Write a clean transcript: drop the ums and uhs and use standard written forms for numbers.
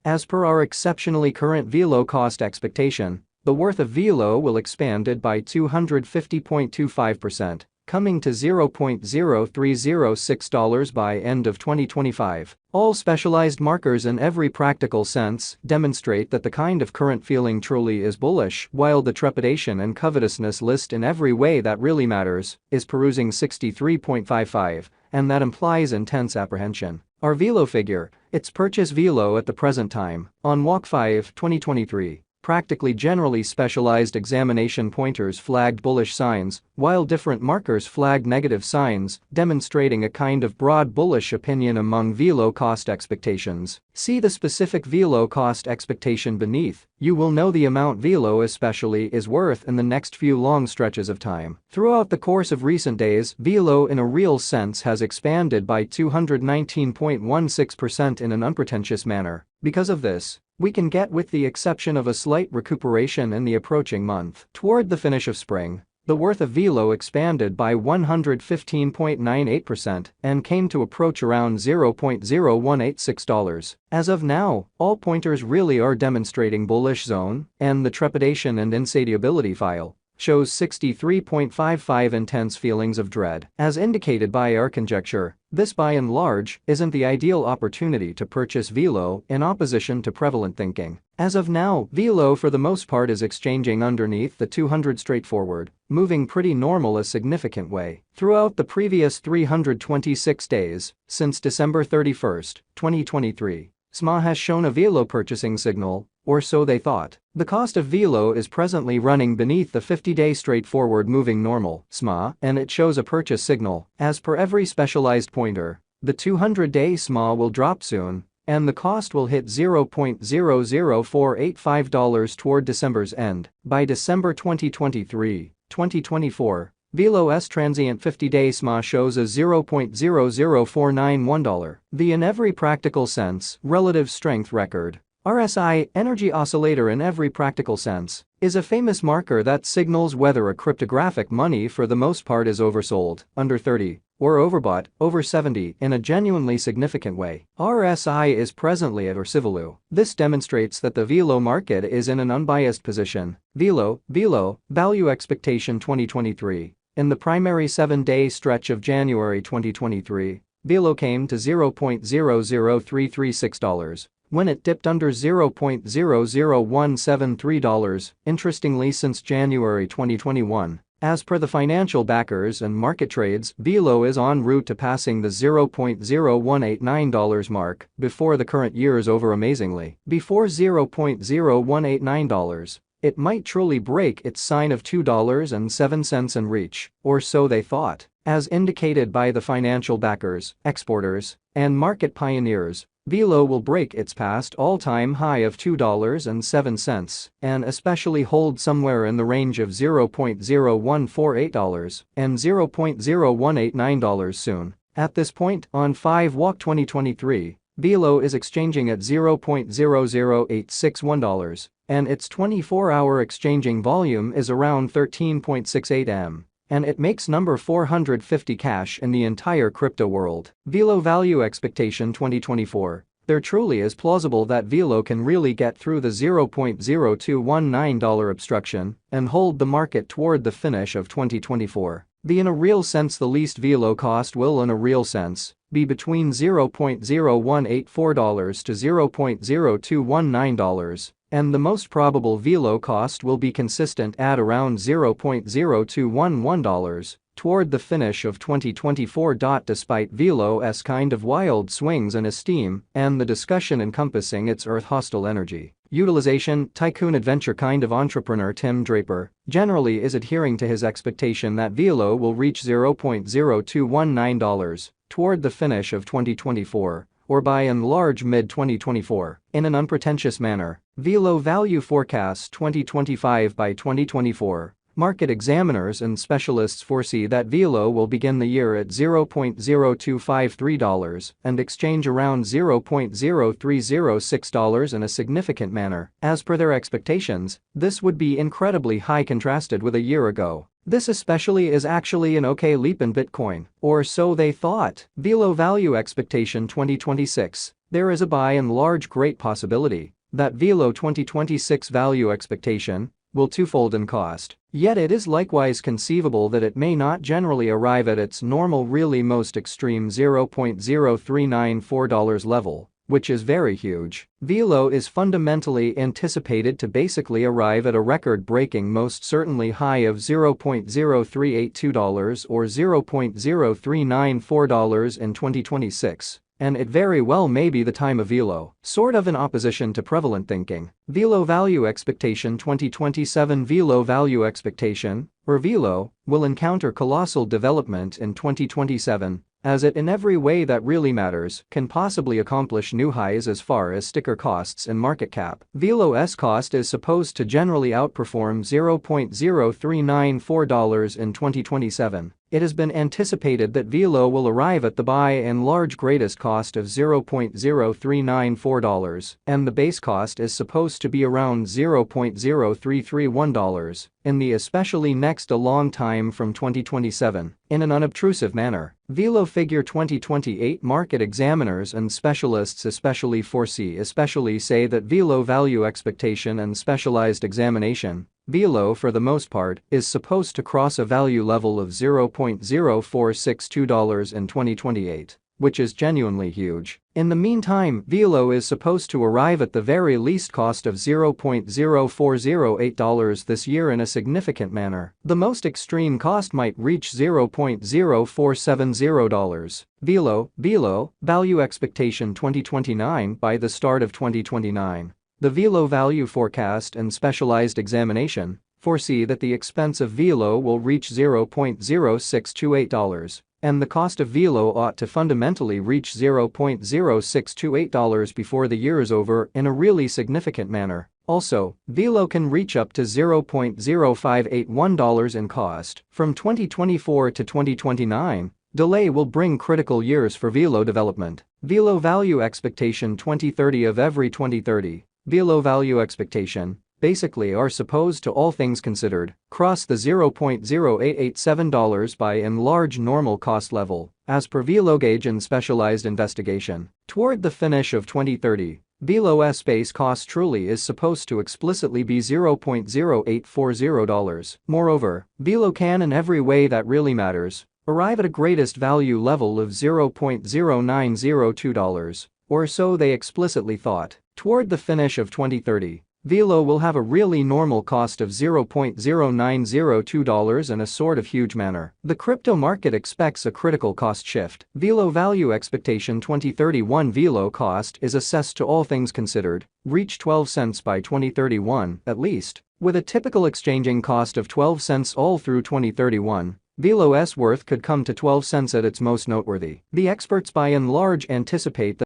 As per our exceptionally current VELO cost expectation, the worth of VELO will expand by 250.25%, coming to $0.0306 by end of 2025. All specialized markers in every practical sense demonstrate that the kind of current feeling truly is bullish, while the trepidation and covetousness list in every way that really matters is perusing 63.55, and that implies intense apprehension. Our VELO figure, its purchase VELO at the present time, on walk 5, 2023. Practically generally specialized examination pointers flagged bullish signs, while different markers flagged negative signs, demonstrating a kind of broad bullish opinion among VELO cost expectations. See the specific VELO cost expectation beneath. You will know the amount VELO especially is worth in the next few long stretches of time. Throughout the course of recent days, VELO in a real sense has expanded by 219.16% in an unpretentious manner. Because of this, we can get, with the exception of a slight recuperation in the approaching month. Toward the finish of spring, the worth of VELO expanded by 115.98% and came to approach around $0.0186. As of now, all pointers really are demonstrating bullish zone, and the trepidation and insatiability file shows 63.55 intense feelings of dread. As indicated by our conjecture, this by and large isn't the ideal opportunity to purchase VELO in opposition to prevalent thinking. As of now, VELO for the most part is exchanging underneath the 200 straightforward, moving pretty normal a significant way. Throughout the previous 326 days, since December 31, 2023, SMA has shown a VELO purchasing signal, or so they thought. The cost of VELO is presently running beneath the 50-day straightforward moving normal SMA, and it shows a purchase signal. As per every specialized pointer, the 200-day SMA will drop soon, and the cost will hit $0.00485 toward December's end. By December 2023-2024, VELO's transient 50-day SMA shows a $0.00491. The in every practical sense relative strength record. RSI, energy oscillator in every practical sense, is a famous marker that signals whether a cryptographic money for the most part is oversold, under 30, or overbought, over 70 in a genuinely significant way. RSI is presently at or Civilu. This demonstrates that the VELO market is in an unbiased position. VELO, value expectation 2023. In the primary 7-day stretch of January 2023, VELO came to $0.00336. When it dipped under $0.00173. Interestingly, since January 2021, as per the financial backers and market trades, VELO is en route to passing the $0.0189 mark before the current year is over. Amazingly, before $0.0189, it might truly break its sign of $2.07 and reach, or so they thought. As indicated by the financial backers, exporters, and market pioneers, VELO will break its past all-time high of $2.07 and especially hold somewhere in the range of $0.0148 and $0.0189 soon. At this point, on 5 walk 2023, VELO is exchanging at $0.00861 and its 24-hour exchanging volume is around 13.68 M. And it makes number 450 cash in the entire crypto world. VELO value expectation 2024. There truly is plausible that VELO can really get through the $0.0219 obstruction and hold the market toward the finish of 2024. In a real sense, the least VELO cost will in a real sense be between $0.0184 to $0.0219. And the most probable VELO cost will be consistent at around $0.0211 toward the finish of 2024. Despite VELO's kind of wild swings in esteem and the discussion encompassing its earth-hostile energy utilization, tycoon adventure kind of entrepreneur Tim Draper generally is adhering to his expectation that VELO will reach $0.0219 toward the finish of 2024. Or by and large mid-2024. In an unpretentious manner, VELO value forecast 2025 by 2024. Market examiners and specialists foresee that VELO will begin the year at $0.0253 and exchange around $0.0306 in a significant manner. As per their expectations, this would be incredibly high contrasted with a year ago. This especially is actually an okay leap in Bitcoin, or so they thought. VELO value expectation 2026. There is a by and large great possibility that VELO 2026 value expectation will twofold in cost. Yet it is likewise conceivable that it may not generally arrive at its normal really most extreme $0.0394 level, which is very huge. VELO is fundamentally anticipated to basically arrive at a record-breaking most certainly high of $0.0382 or $0.0394 in 2026. And it very well may be the time of VELO, sort of in opposition to prevalent thinking. VELO value expectation 2027 VELO value expectation, or VELO, will encounter colossal development in 2027, as it in every way that really matters can possibly accomplish new highs as far as sticker costs and market cap. VELO's cost is supposed to generally outperform $0.0394 in 2027. It has been anticipated that VELO will arrive at the by and large greatest cost of $0.0394, and the base cost is supposed to be around $0.0331, in the especially next a long time from 2027. In an unobtrusive manner, VELO figure 2028 market examiners and specialists especially say that VELO value expectation and specialized examination, VELO for the most part, is supposed to cross a value level of $0.0462 in 2028, which is genuinely huge. In the meantime, VELO is supposed to arrive at the very least cost of $0.0408 this year in a significant manner. The most extreme cost might reach $0.0470. VELO value expectation 2029 by the start of 2029. The VELO value forecast and specialized examination foresee that the expense of VELO will reach $0.0628, and the cost of VELO ought to fundamentally reach $0.0628 before the year is over in a really significant manner. Also, VELO can reach up to $0.0581 in cost. From 2024 to 2029, delay will bring critical years for VELO development. VELO value expectation 2030 of every 2030. VELO value expectation, basically are supposed to all things considered, cross the $0.0887 by and large normal cost level, as per VELO gauge and specialized investigation. Toward the finish of 2030, VELO's base cost truly is supposed to explicitly be $0.0840. Moreover, VELO can in every way that really matters arrive at a greatest value level of $0.0902, or so they explicitly thought. Toward the finish of 2030, VELO will have a really normal cost of $0.0902 in a sort of huge manner. The crypto market expects a critical cost shift. VELO value expectation 2031 VELO cost is assessed to all things considered reach 12 cents by 2031 at least, with a typical exchanging cost of 12 cents all through 2031. VELO's worth could come to 12 cents at its most noteworthy. The experts by and large anticipate that